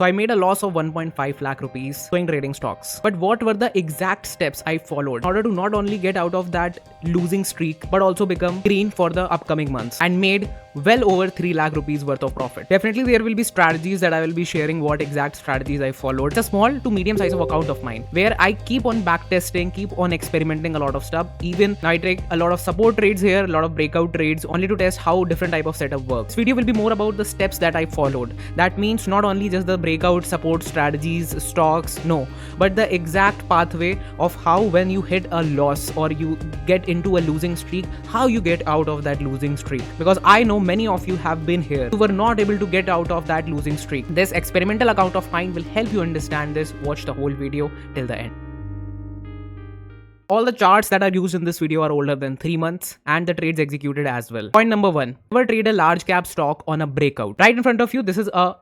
So I made a loss of 1.5 lakh rupees doing trading stocks. But what were the exact steps I followed in order to not only get out of that losing streak, but also become green for the upcoming months and made well over 3 lakh rupees worth of profit? Definitely there will be strategies that I will be sharing what exact strategies I followed. It's a small to medium size of account of mine where I keep on backtesting, keep on experimenting a lot of stuff. Even I take a lot of support trades here, a lot of breakout trades only to test how different type of setup works. This video will be more about the steps that I followed. That means not only just the breakout support strategies, stocks, no, but the exact pathway of how when you hit a loss or you get into a losing streak, how you get out of that losing streak. Because I know many of you have been here. You were not able to get out of that losing streak. This experimental account of mine will help you understand this. Watch the whole video till the end. All the charts that are used in this video are older than 3 months and the trades executed as well. Point number 1, never trade a large cap stock on a breakout. Right in front of you, this is a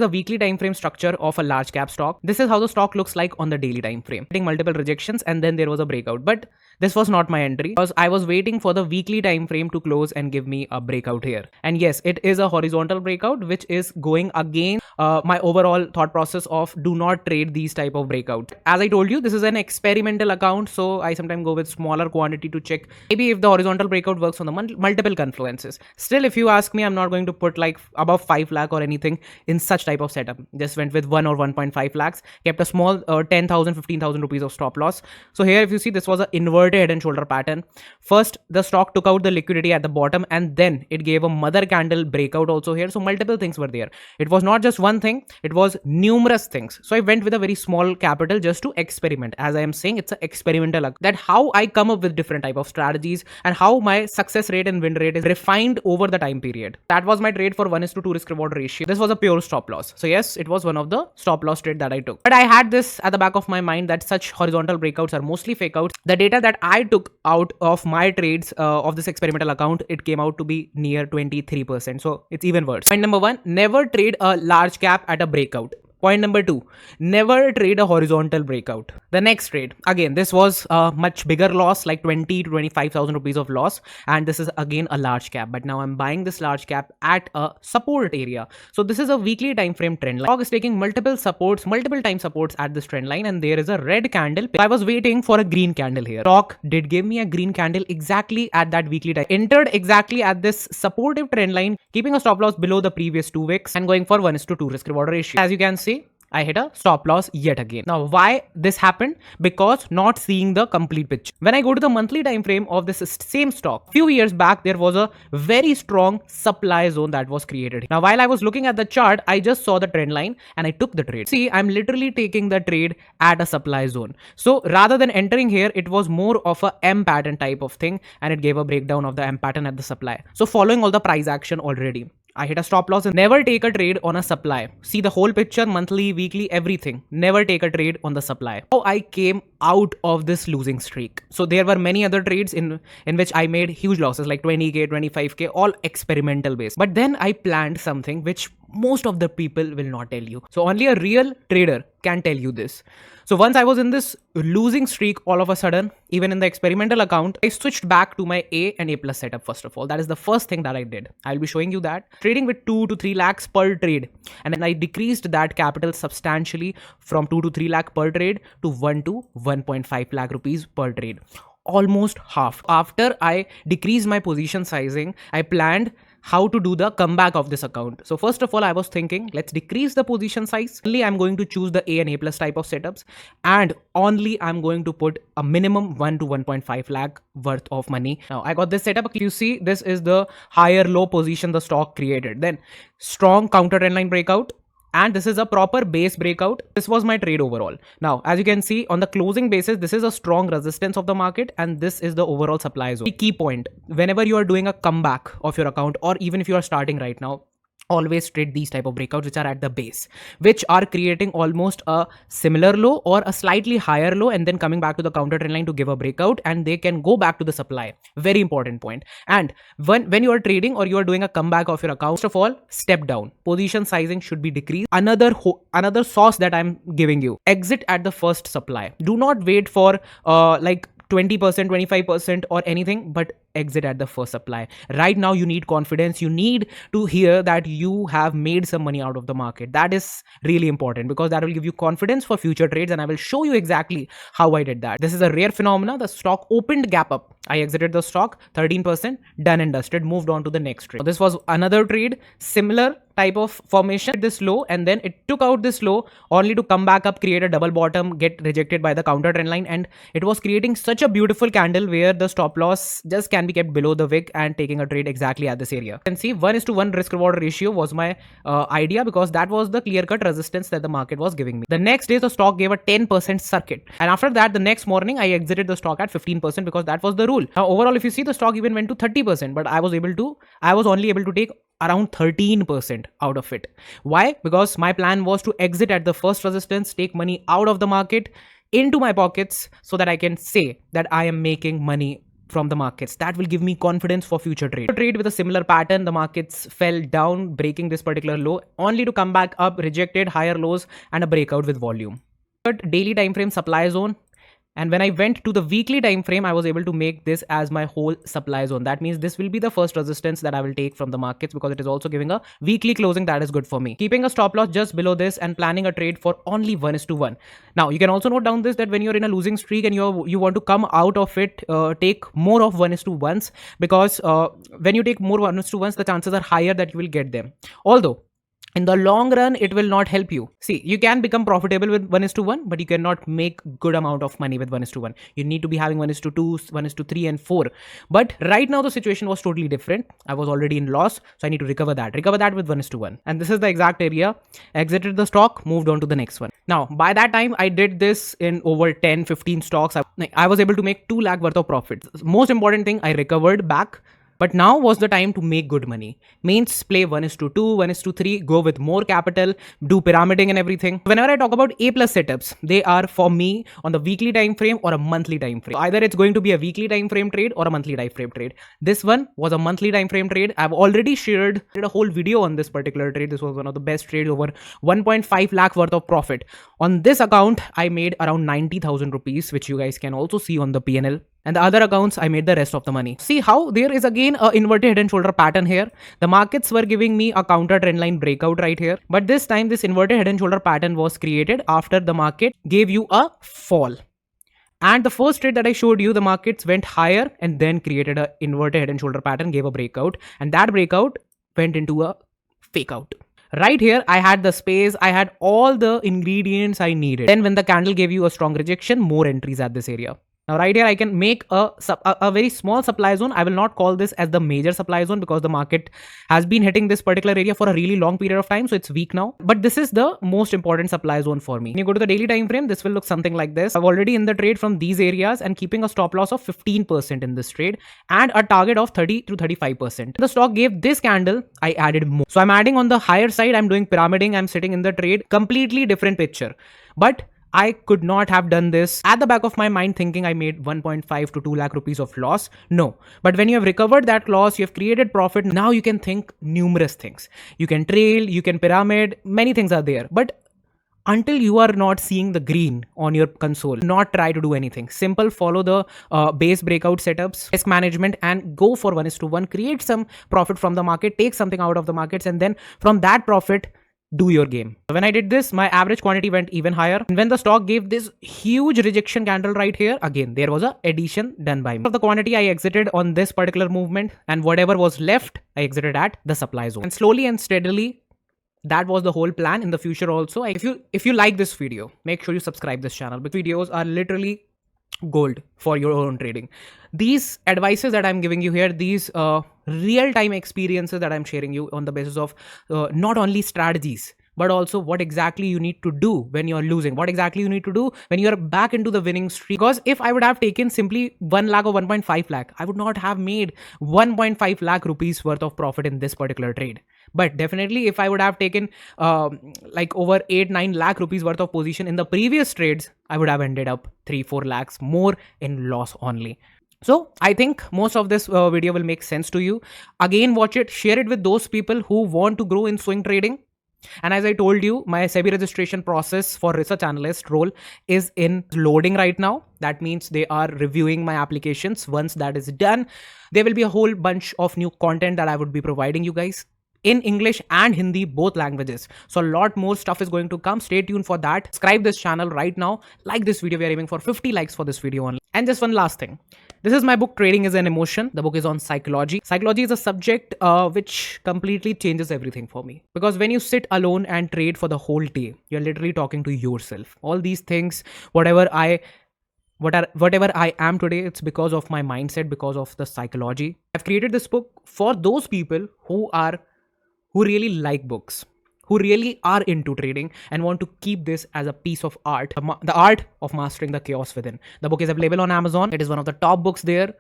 weekly time frame structure of a large cap stock. This is how the stock looks like on the daily time frame. Getting multiple rejections and then there was a breakout. But this was not my entry because I was waiting for the weekly time frame to close and give me a breakout here. And yes, it is a horizontal breakout which is going against my overall thought process of do not trade these type of breakout. As I told you, this is an experimental account, so I sometimes go with smaller quantity to check maybe if the horizontal breakout works on the multiple confluences. Still, if you ask me, I'm not going to put like above 5 lakh or anything in such type of setup. Just went with 1 or 1.5 lakhs, kept a small 10,000, 15,000 rupees of stop loss. So here if you see, this was an inverted head and shoulder pattern. First, the stock took out the liquidity at the bottom and then it gave a mother candle breakout also here. So multiple things were there. It was not just one thing, it was numerous things. So I went with a very small capital just to experiment. As I am saying, it's an experimental. That how I come up with different type of strategies and how my success rate and win rate is refined over the time period. That was my trade for 1:2 risk reward ratio. This was a pure stop loss. So yes, it was one of the stop loss trade that I took. But I had this at the back of my mind that such horizontal breakouts are mostly fake outs. The data that I took out of my trades of this experimental account, it came out to be near 23%. So it's even worse. Point number 1, never trade a large cap at a breakout. Point number 2, never trade a horizontal breakout. The next trade, again, this was a much bigger loss, like 20 to 25,000 rupees of loss. And this is again a large cap, but now I'm buying this large cap at a support area. So this is a weekly time frame trend line. Stock is taking multiple time supports at this trend line, and there is a red candle. I was waiting for a green candle here. Stock did give me a green candle exactly at that weekly time. Entered exactly at this supportive trend line, keeping a stop loss below the previous 2 wicks and going for 1:2 risk reward ratio. As you can see, I hit a stop loss yet again. Now, why this happened? Because not seeing the complete picture. When I go to the monthly time frame of this same stock, few years back, there was a very strong supply zone that was created. Now, while I was looking at the chart, I just saw the trend line and I took the trade. See, I'm literally taking the trade at a supply zone. So rather than entering here, it was more of a M pattern type of thing, and it gave a breakdown of the M pattern at the supply. So following all the price action already, I hit a stop loss and never take a trade on a supply. See the whole picture, monthly, weekly, everything. Never take a trade on the supply. How I came out of this losing streak. So there were many other trades in which I made huge losses like 20k, 25k, all experimental based. But then I planned something which most of the people will not tell you. So only a real trader can tell you this. So once I was in this losing streak, all of a sudden, even in the experimental account, I switched back to my A and A plus setup first of all. That is the first thing that I did. I'll be showing you that. Trading with 2 to 3 lakhs per trade. And then I decreased that capital substantially from 2 to 3 lakh per trade to 1 to 1.5 lakh rupees per trade. Almost half. After I decreased my position sizing, I planned how to do the comeback of this account. So first of all, I was thinking, let's decrease the position size. Only I'm going to choose the A and A plus type of setups, and only I'm going to put a minimum 1 to 1.5 lakh worth of money. Now I got this setup. You see, this is the higher low position the stock created. Then strong counter trend line breakout. And this is a proper base breakout. This was my trade overall. Now, as you can see on the closing basis, this is a strong resistance of the market and this is the overall supply zone. The key point, whenever you are doing a comeback of your account, or even if you are starting right now, always trade these type of breakouts which are at the base, which are creating almost a similar low or a slightly higher low and then coming back to the counter trend line to give a breakout, and they can go back to the supply. Very important point. And when you are trading or you are doing a comeback of your account, first of all, step down. Position sizing should be decreased. Another sauce that I'm giving you, exit at the first supply. Do not wait for like 20%, 25% or anything, but exit at the first supply. Right now you need confidence. You need to hear that you have made some money out of the market. That is really important because that will give you confidence for future trades, and I will show you exactly how I did that. This is a rare phenomena. The stock opened gap up. I exited the stock 13%, done and dusted, moved on to the next trade. So this was another trade, similar type of formation, this low, and then it took out this low only to come back up, create a double bottom, get rejected by the counter trend line, and it was creating such a beautiful candle where the stop loss just can be kept below the wick and taking a trade exactly at this area. You can see 1:1 risk reward ratio was my idea because that was the clear cut resistance that the market was giving me. The next day the stock gave a 10% circuit, and after that the next morning I exited the stock at 15% because that was the rule. Now overall if you see, the stock even went to 30%, but I was only able to take around 13% out of it. Why? Because my plan was to exit at the first resistance, take money out of the market into my pockets so that I can say that I am making money from the markets. That will give me confidence for future trade. Trade with a similar pattern, the markets fell down, breaking this particular low, only to come back up, rejected higher lows and a breakout with volume. But daily time frame supply zone. And when I went to the weekly time frame, I was able to make this as my whole supply zone. That means this will be the first resistance that I will take from the markets because it is also giving a weekly closing that is good for me. Keeping a stop loss just below this and planning a trade for only 1:1. Now you can also note down this, that when you're in a losing streak and you want to come out of it, take more of 1:1s because when you take more 1:1s, the chances are higher that you will get them. Although in the long run, it will not help you. See, you can become profitable with 1:1, but you cannot make good amount of money with 1:1. You need to be having 1:2, 1:3 and 4. But right now the situation was totally different. I was already in loss, so I need to recover that with 1:1. And this is the exact area. Exited the stock, moved on to the next one. Now, by that time, I did this in over 10, 15 stocks. I was able to make 2 lakh worth of profit. Most important thing, I recovered back. But now was the time to make good money. Means play 1:2, 1:3, go with more capital, do pyramiding and everything. Whenever I talk about A+ setups, they are for me on the weekly time frame or a monthly time frame. Either it's going to be a weekly time frame trade or a monthly time frame trade. This one was a monthly time frame trade. I've already shared a whole video on this particular trade. This was one of the best trades, over 1.5 lakh worth of profit. On this account, I made around 90,000 rupees, which you guys can also see on the PNL. And the other accounts, I made the rest of the money. See how there is again a inverted head and shoulder pattern here. The markets were giving me a counter trend line breakout right here. But this time, this inverted head and shoulder pattern was created after the market gave you a fall. And the first trade that I showed you, the markets went higher and then created an inverted head and shoulder pattern, gave a breakout. And that breakout went into a fake out. Right here, I had the space, I had all the ingredients I needed. Then when the candle gave you a strong rejection, more entries at this area. Now right here I can make a very small supply zone. I will not call this as the major supply zone because the market has been hitting this particular area for a really long period of time, so it's weak now. But this is the most important supply zone for me. When you go to the daily time frame, this will look something like this. I'm already in the trade from these areas and keeping a stop loss of 15% in this trade and a target of 30 to 35%. The stock gave this candle, I added more. So I'm adding on the higher side, I'm doing pyramiding, I'm sitting in the trade, completely different picture. But I could not have done this at the back of my mind thinking I made 1.5 to 2 lakh rupees of loss. No. But when you have recovered that loss, you have created profit. Now you can think numerous things. You can trail, you can pyramid, many things are there. But until you are not seeing the green on your console, not try to do anything. Simple, follow the base breakout setups, risk management, and go for 1:1. Create some profit from the market, take something out of the markets, and then from that profit, do your game. When I did this, my average quantity went even higher. And when the stock gave this huge rejection candle right here, again, there was a addition done by me. Of the quantity, I exited on this particular movement, and whatever was left, I exited at the supply zone. And slowly and steadily, that was the whole plan in the future also. If you like this video, make sure you subscribe this channel because videos are literally gold for your own trading. These advices that I'm giving you here, these real-time experiences that I'm sharing you on the basis of not only strategies, but also what exactly you need to do when you're losing, what exactly you need to do when you're back into the winning streak. Because if I would have taken simply 1 lakh or 1.5 lakh, I would not have made 1.5 lakh rupees worth of profit in this particular trade. But definitely if I would have taken like over 8-9 lakh rupees worth of position in the previous trades, I would have ended up 3-4 lakhs more in loss only. So I think most of this video will make sense to you. Again, watch it, share it with those people who want to grow in swing trading. And as I told you, my SEBI registration process for research analyst role is in loading right now. That means they are reviewing my applications. Once that is done, there will be a whole bunch of new content that I would be providing you guys in English and Hindi, both languages. So a lot more stuff is going to come. Stay tuned for that. Subscribe this channel right now. Like this video. We are aiming for 50 likes for this video only. And just one last thing. This is my book, Trading is an Emotion. The book is on psychology. Psychology is a subject which completely changes everything for me. Because when you sit alone and trade for the whole day, you're literally talking to yourself. All these things, whatever I am today, it's because of my mindset, because of the psychology. I've created this book for those people who really like books, who really are into trading and want to keep this as a piece of art, the art of mastering the chaos within. The book is available on Amazon. It is one of the top books there.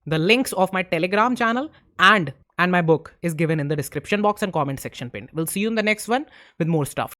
The links of my Telegram channel and my book is given in the description box and comment section pinned. We'll see you in the next one with more stuff.